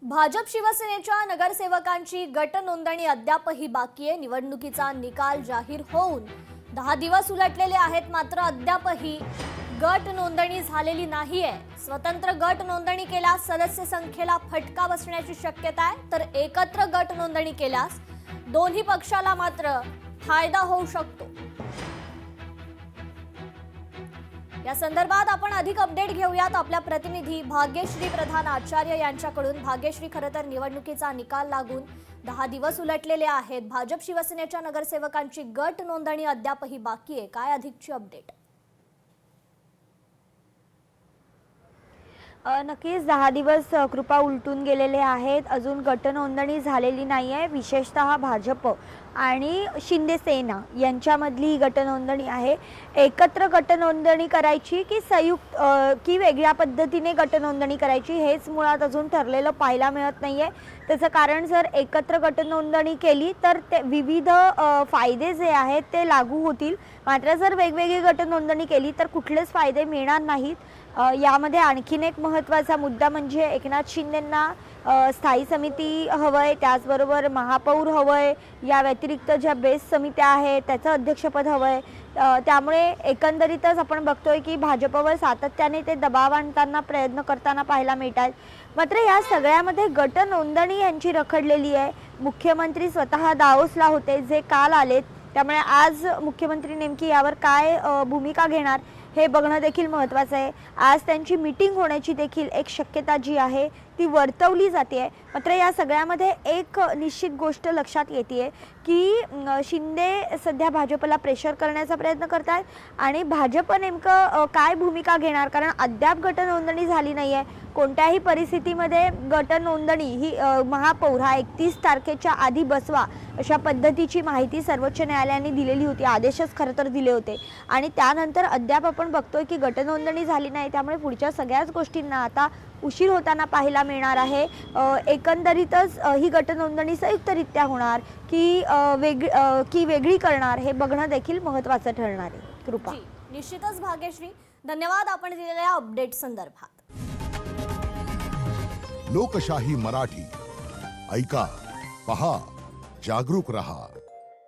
भाजप शिवसेनेच्या नगरसेवकांची गट नोंदणी अद्यापही बाकी आहे। निवडणुकीचा निकाल जाहीर होऊन 10 दिवस उलटलेले आहेत, मात्र अद्यापही गट नोंदणी झालेली नाहीये। स्वतंत्र गट नोंदणी केल्यास सदस्य संख्येला फटका बसण्याची शक्यता आहे, तर एकत्र गट नोंदणी केल्यास दोन्ही पक्षाला मात्र फायदा होऊ शकतो। या संदर्भात आपण अधिक अपडेट घेऊयात आपल्या प्रतिनिधी भाग्यश्री प्रधान आचार्य यांच्याकडून। भाग्यश्री, खरं तर निवडणुकीचा निकाल लागून 10 दिवस उलटलेले आहेत। भाजप शिवसेनेच्या नगरसेवकांची गट नोंदणी अद्यापही बाकी आहे, काय अधिकची अपडेट? नक्कीच 10 दिवस कृपा उलटून गेलेले आहेत, अजून गट नोंदणी झालेली नाही आहे। विशेषतः भाजप आणि शिंदे सेना यांच्यामधली गट नोंदणी आहे। एकत्र गट नोंदणी करायची की संयुक्त की वेगळ्या पद्धतीने गट नोंदणी करायची हेच मुळात अजून ठरलेलं पाहायला मिळत नाहीये। त्याचं कारण जर एकत्र गट नोंदणी केली तर ते विविध फायदे जे आहेत ते लागू होतील, मात्र जर वेगवेगळी गट नोंदणी केली तर कुठलेच फायदे मिळणार नाहीत। यामध्ये आणखीन एक महत्त्वाचा मुद्दा म्हणजे एकनाथ शिंदेंना स्थायी समिती हवंय, त्याचबरोबर महापौर हवंय, या व्यतिरिक्त ज्या बेस समित्या आहेत त्याचं अध्यक्षपद हवंय। त्यामुळे एकंदरीतच आपण बघतोय की भाजपवर सातत्याने ते दबाव आणताना प्रयत्न करताना पाहायला मिळतात। मात्र या सगळ्यामध्ये गट नोंदणी यांची रखडलेली आहे। मुख्यमंत्री स्वतः दाओसला होते, जे काल आलेत, त्यामुळे आज मुख्यमंत्री नेमकी यावर काय भूमिका घेणार हे बघणं देखील महत्त्वाचं आहे। आज त्यांची मीटिंग होण्याची देखील एक शक्यता जी आहे ती वर्तवली जाते आहे। मात्र या सगळ्यामध्ये एक निश्चित गोष्ट लक्षात येते की शिंदे सध्या भाजपला प्रेशर करण्याचा प्रयत्न करतात आणि भाजप नेमकं काय भूमिका घेणार, कारण अद्याप गट नोंदणी झाली नाही आहे। कोणत्याही परिस्थितीमध्ये गट नोंदणी ही महापौर हा 31 तारखेच्या आधी बसवा अशा पद्धतीची माहिती सर्वोच्च न्यायालयाने दिलेली होती, आदेशच खरं तर दिले होते। आणि त्यानंतर अद्याप आपण बघतोय की गट नोंदणी झाली नाही, त्यामुळे पुढच्या सगळ्याच गोष्टींना आता उशीर होताना पाहायला मिळणार आहे। एकंदरीतच ही गट नोंदणी संयुक्तरित्या होणार की वेगळी करणार हे बघणं देखील महत्त्वाचं ठरणार आहे। कृपा, निश्चितच भाग्यश्री, धन्यवाद आपण दिलेल्या अपडेट संदर्भात। लोकशाही मराठी ऐका, पहा, जागरूक रहा।